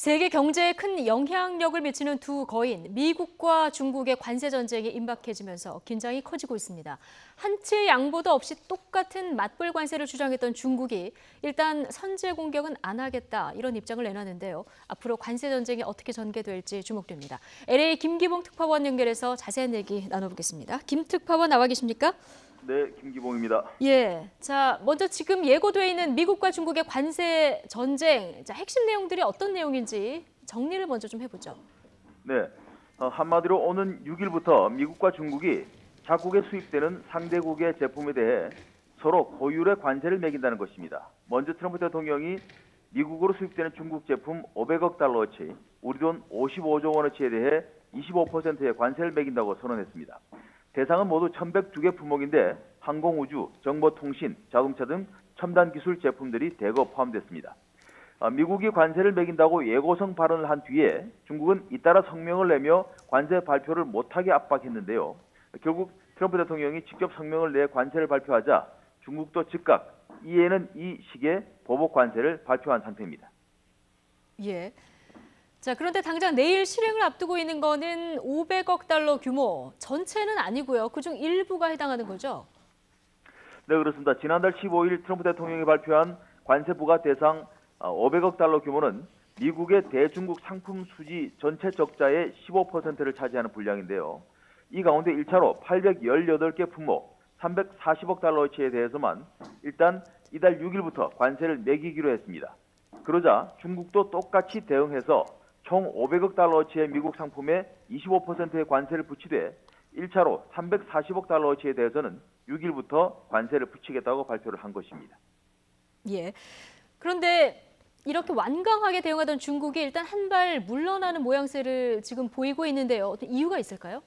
세계 경제에 큰 영향력을 미치는 두 거인, 미국과 중국의 관세 전쟁이 임박해지면서 긴장이 커지고 있습니다. 한치의 양보도 없이 똑같은 맞불 관세를 주장했던 중국이 일단 선제 공격은 안 하겠다 이런 입장을 내놨는데요. 앞으로 관세 전쟁이 어떻게 전개될지 주목됩니다. LA 김기봉 특파원 연결해서 자세한 얘기 나눠보겠습니다. 김 특파원 나와 계십니까? 네, 김기봉입니다. 예. 자, 먼저 지금 예고돼 있는 미국과 중국의 관세 전쟁, 자, 핵심 내용들이 어떤 내용인지 정리를 먼저 좀 해보죠. 네, 한마디로 오는 6일부터 미국과 중국이 자국에 수입되는 상대국의 제품에 대해 서로 고율의 관세를 매긴다는 것입니다. 먼저 트럼프 대통령이 미국으로 수입되는 중국 제품 500억 달러어치, 우리 돈 55조 원어치에 대해 25%의 관세를 매긴다고 선언했습니다. 대상은 모두 1,102개 품목인데 항공우주, 정보통신, 자동차 등 첨단 기술 제품들이 대거 포함됐습니다. 미국이 관세를 매긴다고 예고성 발언을 한 뒤에 중국은 잇따라 성명을 내며 관세 발표를 못하게 압박했는데요. 결국 트럼프 대통령이 직접 성명을 내 관세를 발표하자 중국도 즉각 이에는 이 시기에 보복 관세를 발표한 상태입니다. 예. 자, 그런데 당장 내일 실행을 앞두고 있는 거는 500억 달러 규모, 전체는 아니고요. 그중 일부가 해당하는 거죠? 네, 그렇습니다. 지난달 15일 트럼프 대통령이 발표한 관세 부과 대상 500억 달러 규모는 미국의 대중국 상품 수지 전체 적자의 15%를 차지하는 분량인데요. 이 가운데 1차로 818개 품목 340억 달러어치에 대해서만 일단 이달 6일부터 관세를 매기기로 했습니다. 그러자 중국도 똑같이 대응해서 총 500억 달러어치의 미국 상품에 25%의 관세를 붙이되 1차로 340억 달러어치에 대해서는 6일부터 관세를 붙이겠다고 발표를 한 것입니다. 예. 그런데 이렇게 완강하게 대응하던 중국이 일단 한 발 물러나는 모양새를 지금 보이고 있는데요. 어떤 이유가 있을까요?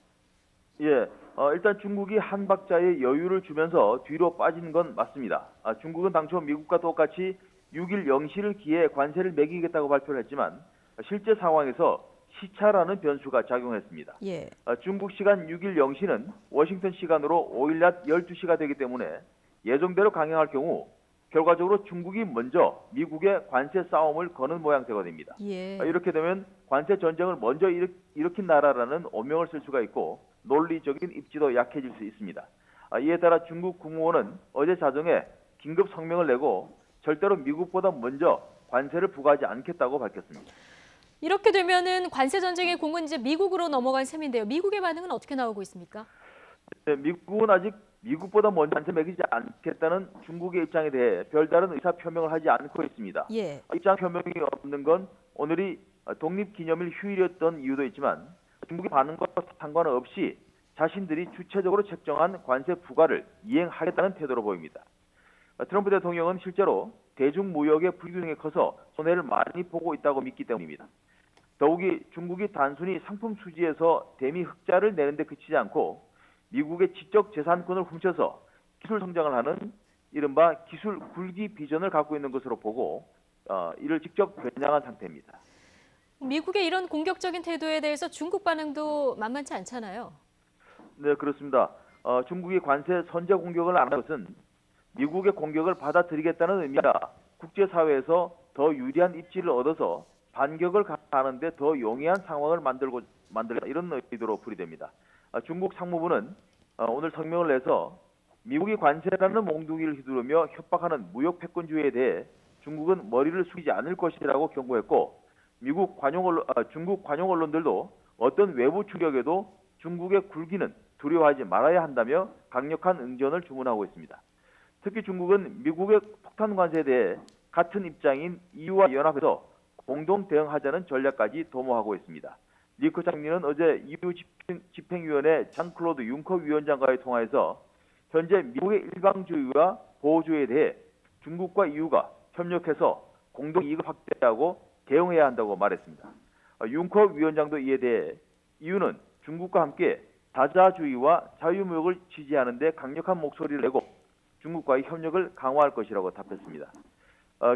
예, 일단 중국이 한 박자의 여유를 주면서 뒤로 빠진 건 맞습니다. 중국은 당초 미국과 똑같이 6일 0시를 기해 관세를 매기겠다고 발표를 했지만 실제 상황에서 시차라는 변수가 작용했습니다. 예. 중국 시간 6일 0시는 워싱턴 시간으로 5일 낮 12시가 되기 때문에 예정대로 강행할 경우 결과적으로 중국이 먼저 미국의 관세 싸움을 거는 모양새가 됩니다. 예. 이렇게 되면 관세 전쟁을 먼저 일으킨 나라라는 오명을 쓸 수가 있고 논리적인 입지도 약해질 수 있습니다. 이에 따라 중국 국무원은 어제 자정에 긴급 성명을 내고 절대로 미국보다 먼저 관세를 부과하지 않겠다고 밝혔습니다. 이렇게 되면은 관세 전쟁의 공은 이제 미국으로 넘어간 셈인데요. 미국의 반응은 어떻게 나오고 있습니까? 네, 미국은 아직 미국보다 먼저 관세 매기지 않겠다는 중국의 입장에 대해 별다른 의사 표명을 하지 않고 있습니다. 예. 입장 표명이 없는 건 오늘이 독립기념일 휴일이었던 이유도 있지만 중국의 반응과 상관없이 자신들이 주체적으로 책정한 관세 부과를 이행하겠다는 태도로 보입니다. 트럼프 대통령은 실제로 대중무역의 불균형이 커서 손해를 많이 보고 있다고 믿기 때문입니다. 더욱이 중국이 단순히 상품 수지에서 대미 흑자를 내는 데 그치지 않고 미국의 지적 재산권을 훔쳐서 기술 성장을 하는 이른바 기술 굴기 비전을 갖고 있는 것으로 보고 이를 직접 겨냥한 상태입니다. 미국의 이런 공격적인 태도에 대해서 중국 반응도 만만치 않잖아요. 네, 그렇습니다. 중국이 관세 선제 공격을 안 한 것은 미국의 공격을 받아들이겠다는 의미가 국제사회에서 더 유리한 입지를 얻어서 반격을 가하는데 더 용이한 상황을 만들겠다 이런 의도로 풀이됩니다. 중국 상무부는 오늘 성명을 내서 미국이 관세라는 몽둥이를 휘두르며 협박하는 무역 패권주의에 대해 중국은 머리를 숙이지 않을 것이라고 경고했고 중국 관용 언론들도 어떤 외부 추격에도 중국의 굴기는 두려워하지 말아야 한다며 강력한 응전을 주문하고 있습니다. 특히 중국은 미국의 폭탄 관세에 대해 같은 입장인 EU와 연합해서 공동 대응하자는 전략까지 도모하고 있습니다. 리커 장리는 어제 EU 집행위원회 장클로드 융커 위원장과의 통화에서 현재 미국의 일방주의와 보호주의에 대해 중국과 EU가 협력해서 공동 이익을 확대하고 대응해야 한다고 말했습니다. 융커 위원장도 이에 대해 EU는 중국과 함께 다자주의와 자유무역을 지지하는 데 강력한 목소리를 내고 중국과의 협력을 강화할 것이라고 답했습니다.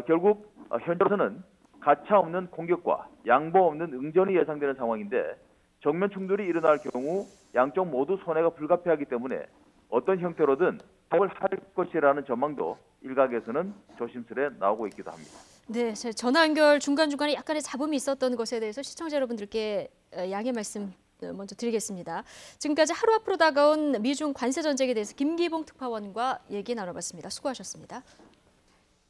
결국 현재로서는 가차 없는 공격과 양보 없는 응전이 예상되는 상황인데 정면 충돌이 일어날 경우 양쪽 모두 손해가 불가피하기 때문에 어떤 형태로든 타협을 할 것이라는 전망도 일각에서는 조심스레 나오고 있기도 합니다. 네, 제 전화 연결 중간중간에 약간의 잡음이 있었던 것에 대해서 시청자 여러분들께 양해 말씀 먼저 드리겠습니다. 지금까지 하루 앞으로 다가온 미중 관세 전쟁에 대해서 김기봉 특파원과 얘기 나눠봤습니다. 수고하셨습니다.